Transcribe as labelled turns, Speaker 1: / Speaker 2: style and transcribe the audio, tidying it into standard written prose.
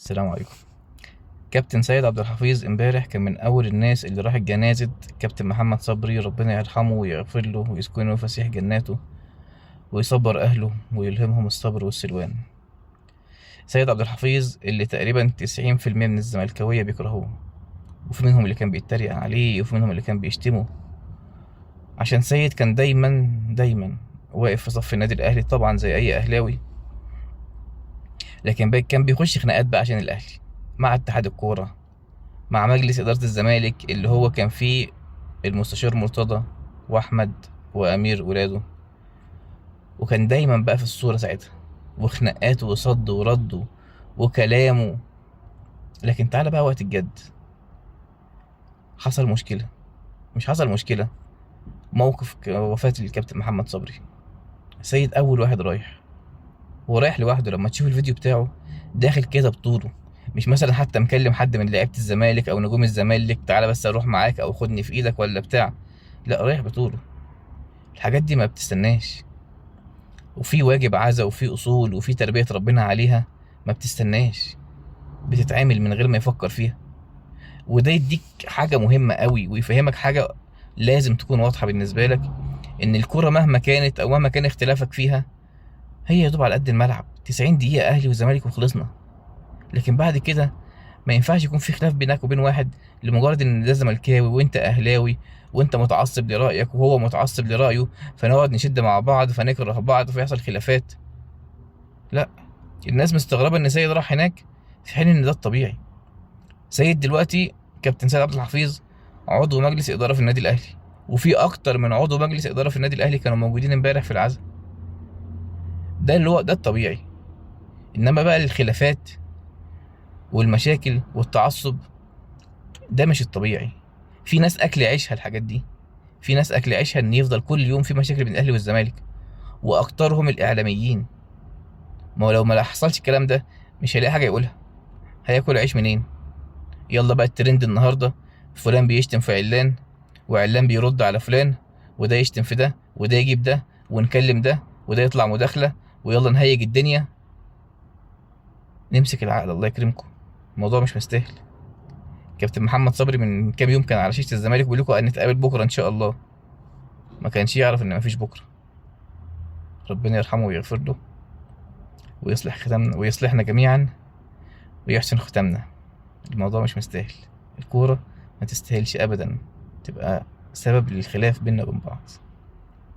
Speaker 1: السلام عليكم. كابتن سيد عبد الحفيظ امبارح كان من اول الناس اللي راحت جنازة كابتن محمد صبري، ربنا يرحمه ويغفر له ويسكنه فسيح جناته ويصبر اهله ويلهمهم الصبر والسلوان. سيد عبد الحفيظ اللي تقريبا 90% من الزملكاوية بيكرهوه، وفي منهم اللي كان بيتريق عليه وفي منهم اللي كان بيشتمه، عشان سيد كان دايما واقف في صف النادي الاهلي طبعا زي اي اهلاوي، لكن كان بيخش خناقات بقى عشان الاهلي، مع اتحاد الكورة، مع مجلس إدارة الزمالك اللي هو كان فيه المستشار مرتضى وأحمد وأمير ولاده، وكان دايما بقى في الصورة ساعتها، وخناقاته وصد ورد وكلامه. لكن تعالى بقى وقت الجد، حصل مشكلة، مش حصل مشكلة، موقف وفاة الكابتن محمد صبري. سيد أول واحد رايح، ورايح لوحده. لما تشوف الفيديو بتاعه داخل كده بطوله، مش مثلا حتى مكلم حد من لعيبة الزمالك أو نجوم الزمالك تعالى بس أروح معاك أو خدني في إيدك ولا بتاع، لا، رايح بطوله. الحاجات دي ما بتستناش، وفي واجب عزا وفي اصول وفي تربية ربنا عليها، ما بتستناش، بتتعامل من غير ما يفكر فيها. وده يديك حاجة مهمة قوي ويفهمك حاجة لازم تكون واضحة بالنسبة لك، ان الكرة مهما كانت او مهما كان اختلافك فيها، هي يا دوب على قد الملعب 90 دقيقة اهلي وزمالك وخلصنا. لكن بعد كده ما ينفعش يكون في خلاف بينك وبين واحد لمجرد ان ده زملكاوي وانت اهلاوي، وانت متعصب لرأيك وهو متعصب لرأيه، فنقعد نشد مع بعض فنكره بعض فيحصل خلافات. لا، الناس مستغربه ان سيد راح هناك في حين ان ده الطبيعي. سيد دلوقتي كابتن سيد عبد الحفيظ عضو مجلس اداره في النادي الاهلي، وفي اكتر من عضو مجلس اداره في النادي الاهلي كانوا موجودين امبارح في العزاء. ده اللي هو ده الطبيعي. انما بقى الخلافات والمشاكل والتعصب ده مش الطبيعي. في ناس اكل عيشها الحاجات دي، في ناس اكل عيشها ان يفضل كل يوم في مشاكل بين الاهلي والزمالك، واكترهم الاعلاميين. ما هو لو ما حصلش الكلام ده مش هيلاقي حاجه يقولها، هياكل عيش منين؟ يلا بقى الترند النهارده، فلان بيشتم في علان وعلان بيرد على فلان، وده يشتم في ده وده يجيب ده ونكلم ده وده يطلع مداخلة، ويلا نهيج الدنيا. نمسك العقل الله يكرمكم، الموضوع مش مستاهل. كابتن محمد صبري من كام يوم كان على شاشة الزمالك بيقول لكم هنتقابل بكرة إن شاء الله، ما كانش يعرف إن مفيش بكرة. ربنا يرحمه ويغفر له ويصلح ختامنا ويصلحنا جميعا ويحسن ختامنا. الموضوع مش مستاهل، الكورة ما تستاهلش أبدا تبقى سبب للخلاف بيننا وبين بعض.